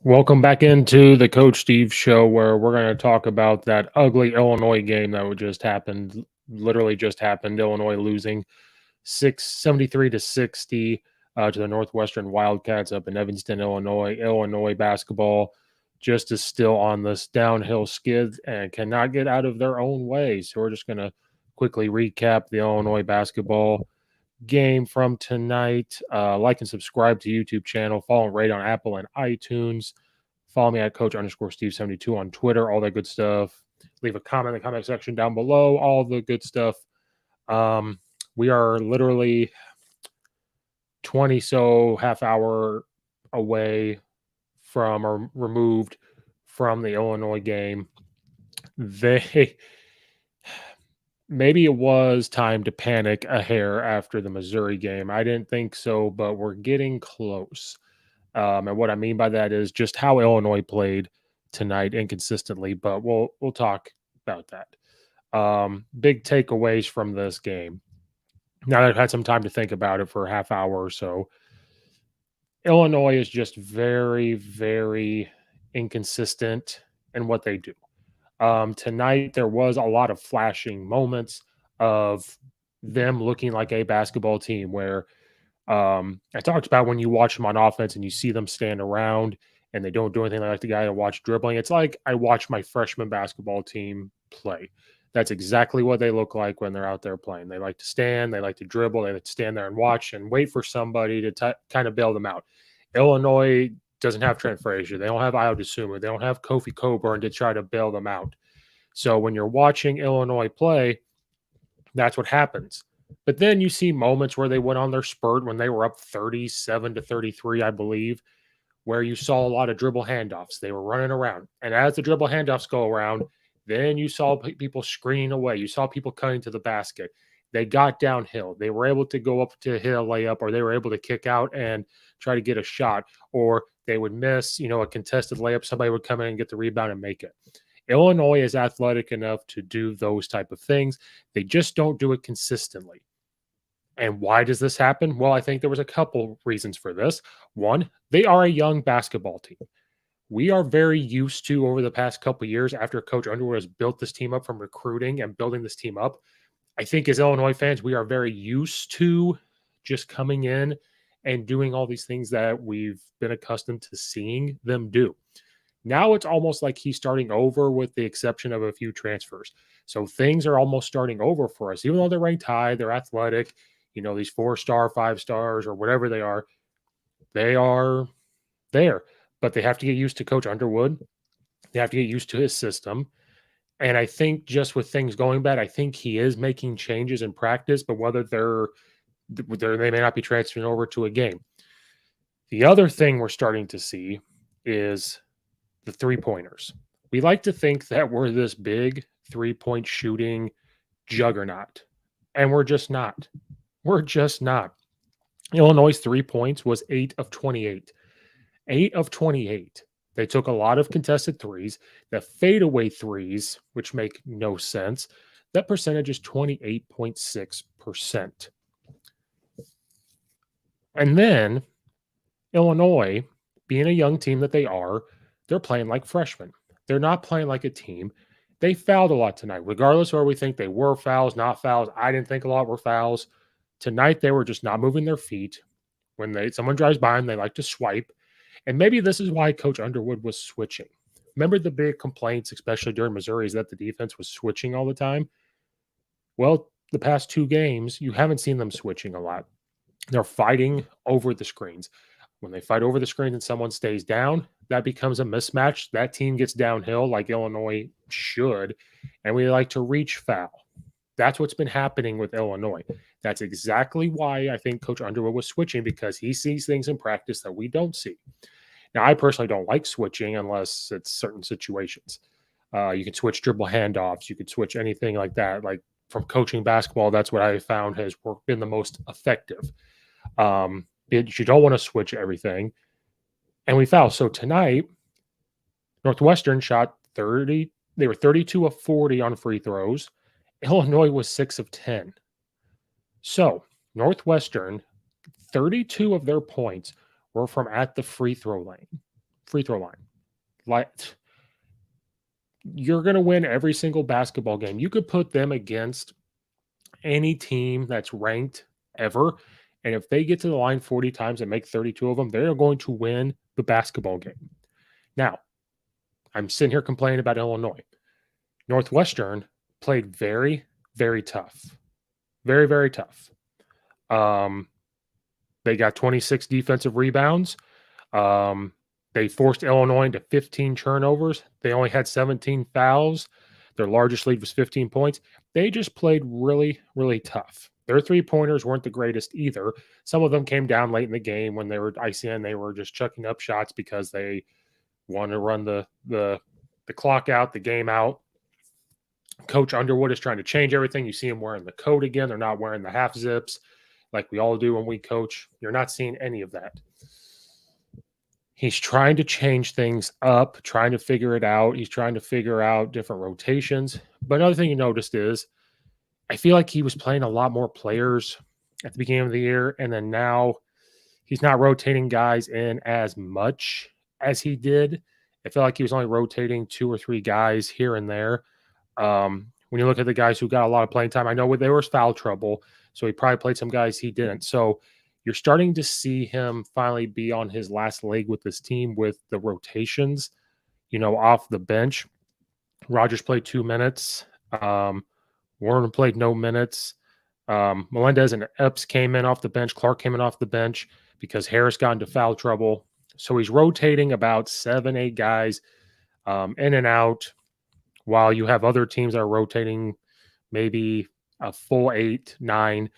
Welcome back into the Coach Steve show where we're going to talk about that ugly Illinois game that just happened. Literally just happened. Illinois losing 673 to 60 to the Northwestern Wildcats up in Evanston, Illinois. Illinois basketball just is still on this downhill skid and cannot get out of their own way. So we're just going to quickly recap the Illinois basketball game from tonight. Like and subscribe to YouTube channel. Follow and rate on Apple and iTunes. Follow me at Coach underscore Steve 72 on Twitter. All that good stuff. Leave a comment in the comment section down below. All the good stuff. We are literally 20 half hour away from or removed from the Illinois game. They maybe it was time to panic a hair after the Missouri game. I didn't think so, but we're getting close. And what I mean by that is just how Illinois played tonight inconsistently, but we'll talk about that. Big takeaways from this game. Now that I've had some time to think about it for a half hour or so, Illinois is just very, very inconsistent in what they do. Tonight, there was a lot of flashing moments of them looking like a basketball team where I talked about when you watch them on offense and you see them stand around and they don't do anything like the guy I watch dribbling. It's like I watch my freshman basketball team play. That's exactly what they look like when they're out there playing. They like to stand, they like to dribble, they like to stand there and watch and wait for somebody to kind of bail them out. Illinois doesn't have Trent Frazier. They don't have Io DeSumo. They don't have Kofi Coburn to try to bail them out. So when you're watching Illinois play, that's what happens. But then you see moments where they went on their spurt when they were up 37 to 33, I believe, where you saw a lot of dribble handoffs. They were running around. And as the dribble handoffs go around, then you saw people screening away. You saw people cutting to the basket. They got downhill. They were able to go up to hit a layup, or they were able to kick out and try to get a shot, or they would miss, a contested layup. Somebody would come in and get the rebound and make it. Illinois is athletic enough to do those type of things. They just don't do it consistently. And why does this happen? Well, I think there was a couple reasons for this. One, they are a young basketball team. We are very used to over the past couple years after Coach Underwood has built this team up from recruiting and building this team up. I think as Illinois fans, we are very used to just coming in and doing all these things that we've been accustomed to seeing them do. Now it's almost like he's starting over with the exception of a few transfers. So things are almost starting over for us, even though they're ranked high, they're athletic, these 4-star, 5 stars, or whatever they are there. But they have to get used to Coach Underwood. They have to get used to his system. And I think just with things going bad, I think he is making changes in practice, but whether they may not be transferring over to a game. The other thing we're starting to see is the three-pointers. We like to think that we're this big three-point shooting juggernaut, and we're just not. We're just not. Illinois' 3 points was 8 of 28. 8 of 28. They took a lot of contested threes. The fadeaway threes, which make no sense, that percentage is 28.6%. And then Illinois, being a young team that they are, they're playing like freshmen. They're not playing like a team. They fouled a lot tonight, regardless of where we think they were fouls, not fouls. I didn't think a lot were fouls. Tonight, they were just not moving their feet. When someone drives by them, they like to swipe. And maybe this is why Coach Underwood was switching. Remember the big complaints, especially during Missouri, is that the defense was switching all the time? Well, the past 2 games, you haven't seen them switching a lot. They're fighting over the screens. When they fight over the screen and someone stays down, that becomes a mismatch. That team gets downhill like Illinois should, and we like to reach foul. That's what's been happening with Illinois. That's exactly why I think Coach Underwood was switching, because he sees things in practice that we don't see. Now, I personally don't like switching unless it's certain situations. You can switch dribble handoffs. You could switch anything like that. Like from coaching basketball, that's what I found has been the most effective. You don't want to switch everything. And we foul. So tonight, Northwestern shot 30. They were 32 of 40 on free throws. Illinois was 6 of 10. So Northwestern, 32 of their points were from at the free throw line. free throw line. Like, you're going to win every single basketball game. You could put them against any team that's ranked ever. And if they get to the line 40 times and make 32 of them, they're going to win the basketball game. Now, I'm sitting here complaining about Illinois. Northwestern played very, very tough. Very, very tough. They got 26 defensive rebounds. They forced Illinois into 15 turnovers. They only had 17 fouls. Their largest lead was 15 points. They just played really, really tough. Their three-pointers weren't the greatest either. Some of them came down late in the game when they were icing. They were just chucking up shots because they wanted to run the clock out, the game out. Coach Underwood is trying to change everything. You see him wearing the coat again. They're not wearing the half zips like we all do when we coach. You're not seeing any of that. He's trying to change things up, trying to figure it out. He's trying to figure out different rotations. But another thing you noticed is I feel like he was playing a lot more players at the beginning of the year, and then now he's not rotating guys in as much as he did. I feel like he was only rotating 2 or 3 guys here and there. When you look at the guys who got a lot of playing time, I know there was foul trouble, so he probably played some guys he didn't. So you're starting to see him finally be on his last leg with this team with the rotations, off the bench. Rogers played 2 minutes. Warren played no minutes. Melendez and Epps came in off the bench. Clark came in off the bench because Harris got into foul trouble. So he's rotating about 7, 8 guys in and out, while you have other teams that are rotating maybe a full 8, 9.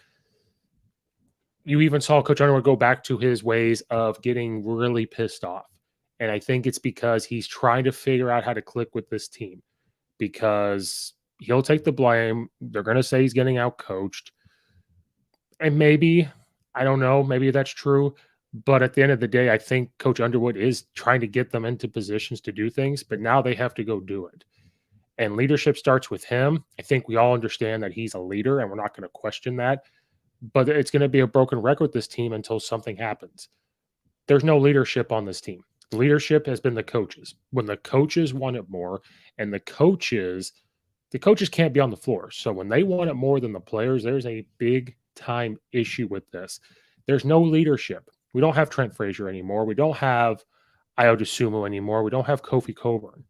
You even saw Coach Underwood go back to his ways of getting really pissed off. And I think it's because he's trying to figure out how to click with this team, because he'll take the blame. They're going to say he's getting out coached. And maybe, I don't know, maybe that's true. But at the end of the day, I think Coach Underwood is trying to get them into positions to do things, but now they have to go do it. And leadership starts with him. I think we all understand that he's a leader, and we're not going to question that. But it's going to be a broken record with this team until something happens. There's no leadership on this team. The leadership has been the coaches. When the coaches want it more, and the coaches can't be on the floor. So when they want it more than the players, there's a big time issue with this. There's no leadership. We don't have Trent Frazier anymore. We don't have Ayo Dosunmu anymore. We don't have Kofi Coburn.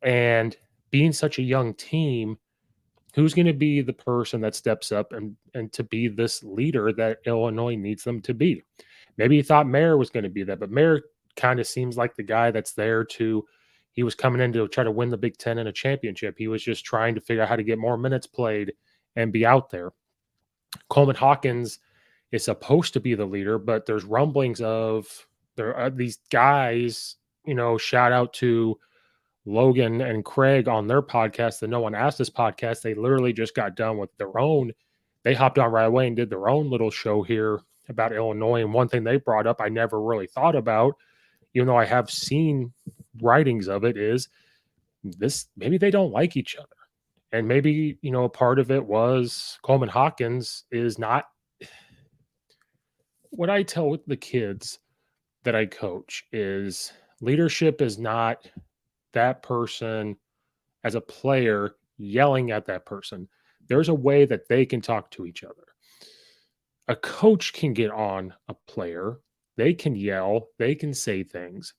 And being such a young team, who's going to be the person that steps up and to be this leader that Illinois needs them to be? Maybe he thought Mayer was going to be that, but Mayer kind of seems like the guy that's there he was coming in to try to win the Big Ten and a championship. He was just trying to figure out how to get more minutes played and be out there. Coleman Hawkins is supposed to be the leader, but there's rumblings of there are these guys, shout out to Logan and Craig on their podcast, the No One Asked Us podcast. They literally just got done with their own. They hopped on right away and did their own little show here about Illinois. And one thing they brought up I never really thought about, even though I have seen writings of it, is this: maybe they don't like each other. And maybe, a part of it was Coleman Hawkins is not what I tell the kids that I coach is leadership is not that person as a player yelling at that person. There's a way that they can talk to each other. A coach can get on a player. They can yell. They can say things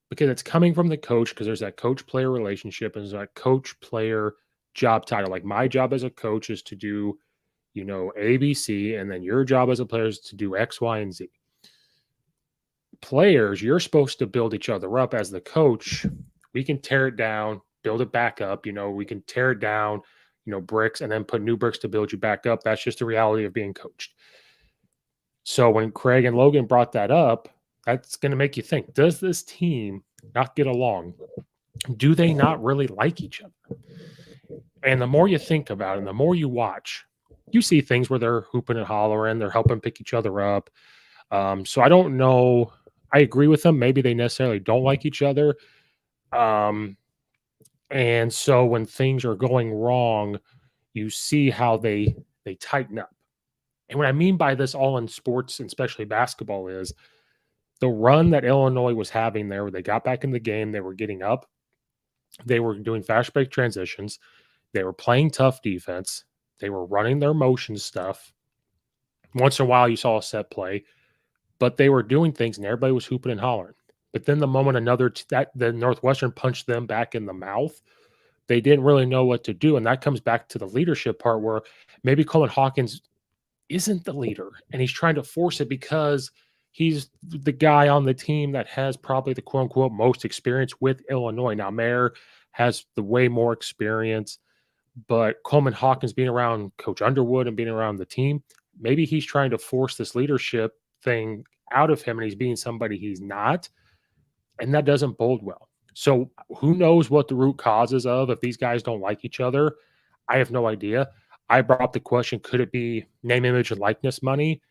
because it's coming from the coach, because there's that coach-player relationship and there's that coach-player job title. Like, my job as a coach is to do, A, B, C, and then your job as a player is to do X, Y, and Z. Players, you're supposed to build each other up. As the coach, we can tear it down, build it back up. We can tear it down, bricks, and then put new bricks to build you back up. That's just the reality of being coached. So when Craig and Logan brought that up, that's going to make you think, does this team not get along? Do they not really like each other? And the more you think about it and the more you watch, you see things where they're hooping and hollering, they're helping pick each other up. So I don't know. I agree with them. Maybe they necessarily don't like each other. And so when things are going wrong, you see how they tighten up. And what I mean by this all in sports, and especially basketball, is the run that Illinois was having there, where they got back in the game, they were getting up, they were doing fast break transitions, they were playing tough defense, they were running their motion stuff. Once in a while, you saw a set play, but they were doing things and everybody was hooping and hollering. But then the moment that the Northwestern punched them back in the mouth, they didn't really know what to do. And that comes back to the leadership part where maybe Coleman Hawkins isn't the leader and he's trying to force it because he's the guy on the team that has probably the quote unquote most experience with Illinois. Now, Mayer has the way more experience, but Coleman Hawkins being around Coach Underwood and being around the team, maybe he's trying to force this leadership thing out of him and he's being somebody he's not. And that doesn't bode well. So who knows what the root causes of if these guys don't like each other? I have no idea. I brought up the question, could it be name, image, and likeness money?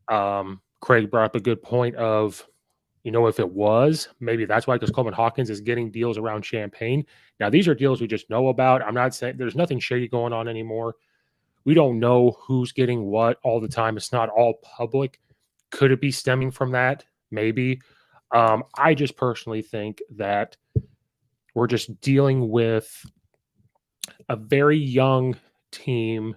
Craig brought up a good point of, if it was, maybe that's why, because Coleman Hawkins is getting deals around Champaign. Now, these are deals we just know about. I'm not saying there's nothing shady going on anymore. We don't know who's getting what all the time. It's not all public. Could it be stemming from that? Maybe. I just personally think that we're just dealing with a very young team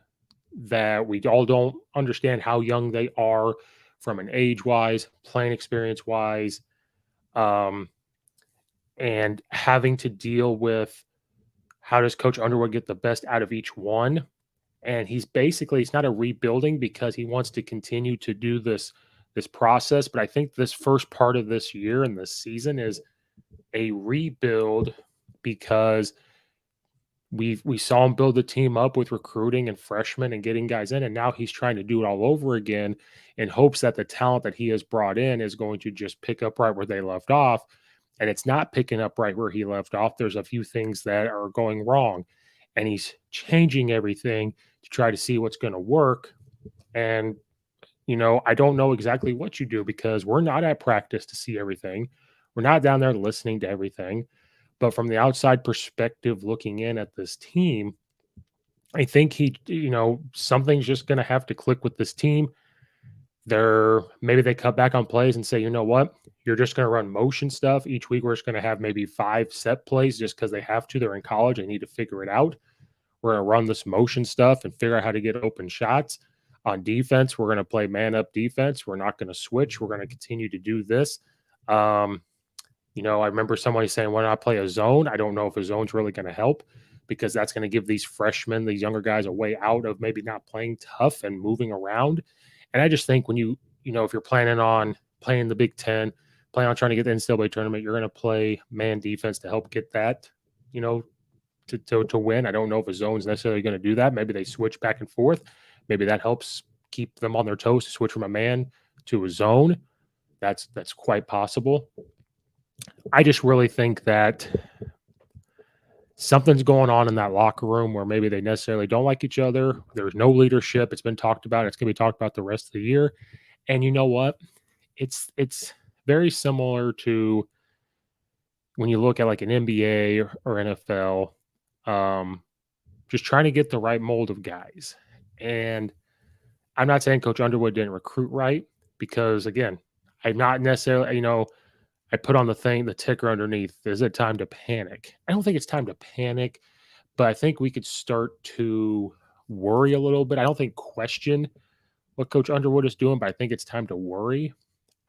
that we all don't understand how young they are from an age-wise, playing experience-wise, and having to deal with how does Coach Underwood get the best out of each one. And he's not a rebuilding because he wants to continue to do this process. But I think this first part of this year and this season is a rebuild because we saw him build the team up with recruiting and freshmen and getting guys in, and now he's trying to do it all over again in hopes that the talent that he has brought in is going to just pick up right where they left off. And it's not picking up right where he left off. There's a few things that are going wrong, and he's changing everything to try to see what's going to work. And, I don't know exactly what you do because we're not at practice to see everything. We're not down there listening to everything. But from the outside perspective, looking in at this team, I think something's just going to have to click with this team. Maybe they cut back on plays and say, you know what, you're just going to run motion stuff. Each week, we're just going to have maybe 5 set plays just because they have to. They're in college. They need to figure it out. We're going to run this motion stuff and figure out how to get open shots. On defense, we're going to play man-up defense. We're not going to switch. We're going to continue to do this. I remember somebody saying, why not play a zone? I don't know if a zone's really going to help because that's going to give these freshmen, these younger guys, a way out of maybe not playing tough and moving around. And I just think when if you're planning on playing the Big Ten, planning on trying to get the NCAA tournament, you're going to play man defense to help get that, to win. I don't know if a zone's necessarily going to do that. Maybe they switch back and forth. Maybe that helps keep them on their toes to switch from a man to a zone. That's quite possible. I just really think that something's going on in that locker room where maybe they necessarily don't like each other. There's no leadership. It's been talked about. It's going to be talked about the rest of the year. And you know what? It's very similar to when you look at like an NBA or NFL, just trying to get the right mold of guys. And I'm not saying Coach Underwood didn't recruit right because, again, I'm not necessarily, I put on the ticker underneath, is it time to panic? I don't think it's time to panic, but I think we could start to worry a little bit. I don't think question what Coach Underwood is doing, but I think it's time to worry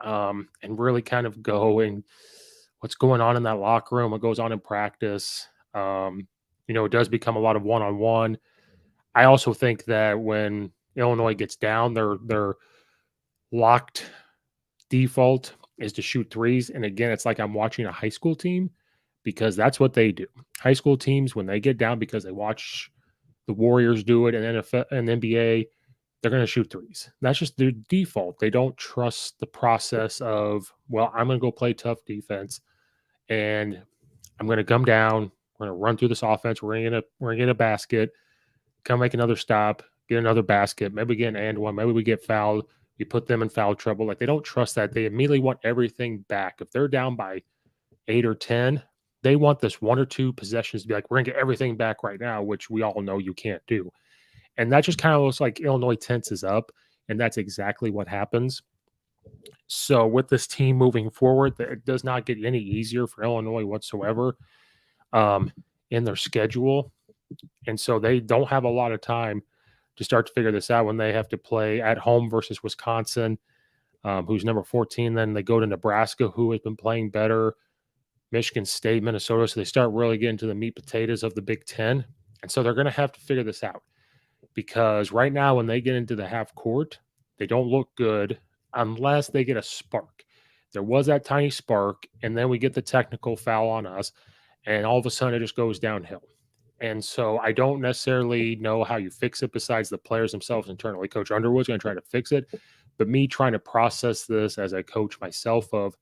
and really kind of go and what's going on in that locker room, what goes on in practice. It does become a lot of one-on-one. I also think that when Illinois gets down, their locked default is to shoot threes. And again, it's like I'm watching a high school team because that's what they do. High school teams, when they get down because they watch the Warriors do it and NFL and NBA, they're going to shoot threes. That's just their default. They don't trust the process of, well, I'm going to go play tough defense and I'm going to come down. We're going to run through this offense. We're going to get a basket, come make another stop, get another basket, maybe get an and one, maybe we get fouled. You put them in foul trouble. Like they don't trust that. They immediately want everything back. If they're down by 8 or 10, they want this 1 or 2 possessions to be like, we're going to get everything back right now, which we all know you can't do. And that just kind of looks like Illinois tenses up. And that's exactly what happens. So with this team moving forward, it does not get any easier for Illinois whatsoever um, in their schedule. And so they don't have a lot of time to start to figure this out when they have to play at home versus Wisconsin, who's number 14. Then they go to Nebraska, who has been playing better, Michigan State, Minnesota. So they start really getting to the meat potatoes of the Big Ten. And so they're going to have to figure this out because right now, when they get into the half court, they don't look good unless they get a spark. There was that tiny spark, and then we get the technical foul on us, and all of a sudden it just goes downhill. And so I don't necessarily know how you fix it besides the players themselves internally. Coach Underwood's going to try to fix it. But me trying to process this as a coach myself of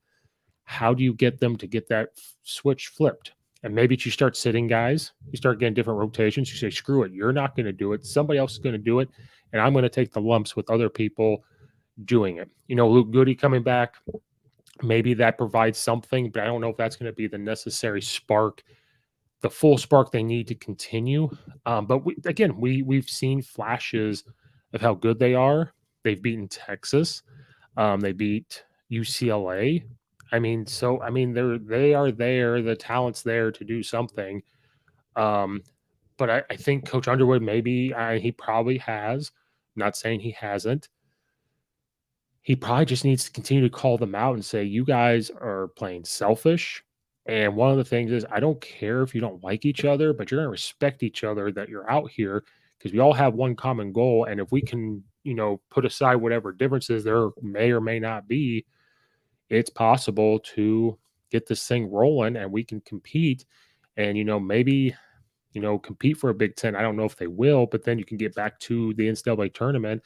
how do you get them to get that switch flipped? And maybe you start sitting guys, you start getting different rotations. You say, screw it, you're not going to do it. Somebody else is going to do it. And I'm going to take the lumps with other people doing it. Luke Goody coming back, maybe that provides something, but I don't know if that's going to be the necessary spark, the full spark they need to continue. But we've seen flashes of how good they are. They've beaten Texas. They beat UCLA. They are there. The talent's there to do something. Um, but I think Coach Underwood he probably has. I'm not saying he hasn't. He probably just needs to continue to call them out and say, you guys are playing selfish. And one of the things is, I don't care if you don't like each other, but you're going to respect each other that you're out here because we all have one common goal. And if we can, put aside whatever differences there may or may not be, it's possible to get this thing rolling and we can compete and, maybe, compete for a Big Ten. I don't know if they will, but then you can get back to the NCAA tournament.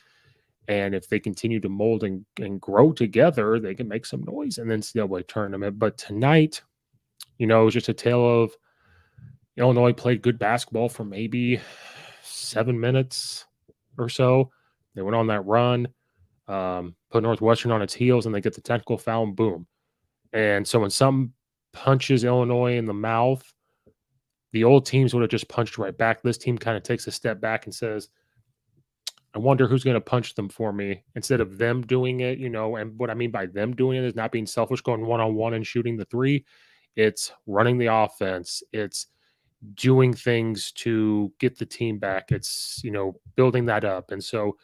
And if they continue to mold and grow together, they can make some noise in the NCAA tournament. But tonight, it was just a tale of Illinois played good basketball for maybe 7 minutes or so. They went on that run, put Northwestern on its heels, and they get the technical foul and boom. And so when some punches Illinois in the mouth, the old teams would have just punched right back. This team kind of takes a step back and says, I wonder who's going to punch them for me instead of them doing it, and what I mean by them doing it is not being selfish, going one-on-one and shooting the three. It's running the offense. It's doing things to get the team back. It's, building that up. And so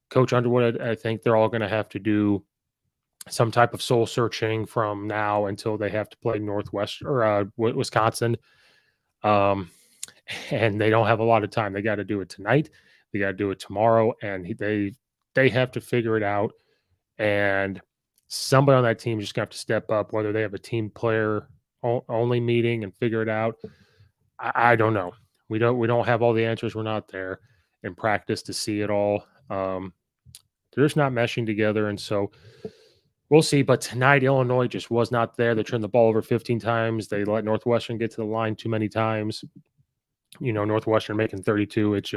Coach Underwood, I think they're all going to have to do some type of soul searching from now until they have to play Northwestern or Wisconsin. And they don't have a lot of time. They got to do it tonight. They got to do it tomorrow, and they have to figure it out. And somebody on that team just got to step up. Whether they have a team player only meeting and figure it out, I don't know. We don't have all the answers. We're not there in practice to see it all. They're just not meshing together, and so we'll see. But tonight, Illinois just was not there. They turned the ball over 15 times. They let Northwestern get to the line too many times. Northwestern making 32. It's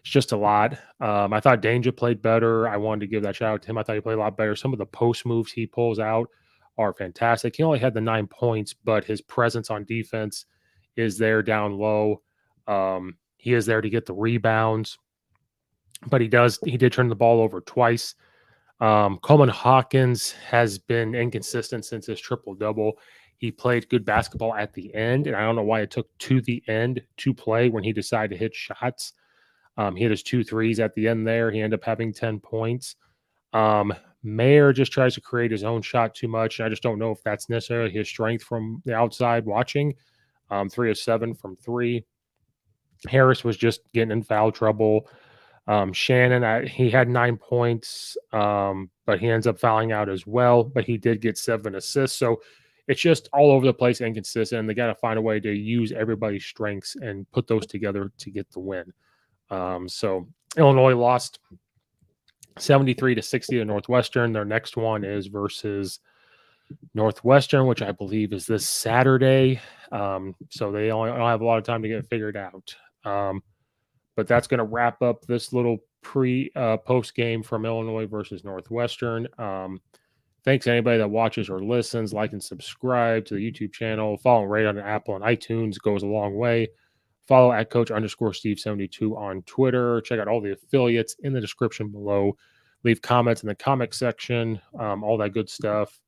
just a lot. I thought Danger played better. I wanted to give that shout out to him. I thought he played a lot better. Some of the post moves he pulls out are fantastic. He only had the 9 points, but his presence on defense is there down low. He is there to get the rebounds, but he did turn the ball over twice. Coleman Hawkins has been inconsistent since his triple-double. He played good basketball at the end, and I don't know why it took to the end to play when he decided to hit shots. He hit his 2 threes at the end there. He ended up having 10 points. Mayer just tries to create his own shot too much. I just don't know if that's necessarily his strength from the outside watching. 3 of 7 from 3. Harris was just getting in foul trouble. Shannon, he had 9 points, but he ends up fouling out as well. But he did get 7 assists. So it's just all over the place, inconsistent. And they got to find a way to use everybody's strengths and put those together to get the win. So Illinois lost 73-60 to Northwestern. Their next one is versus Northwestern, which I believe is this Saturday. So they don't have a lot of time to get it figured out. But that's going to wrap up this little post game from Illinois versus Northwestern. Thanks to anybody that watches or listens. Like and subscribe to the YouTube channel. Follow and rate on Apple and iTunes goes a long way. Follow at Coach_Steve72 on Twitter. Check out all the affiliates in the description below leave comments in the comment section, all that good stuff.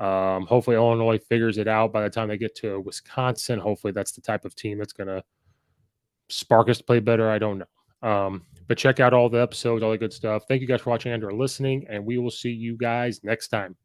Hopefully, Illinois figures it out by the time they get to Wisconsin. Hopefully, that's the type of team that's going to spark us to play better. I don't know. But check out all the episodes, all the good stuff. Thank you guys for watching and or listening, and we will see you guys next time.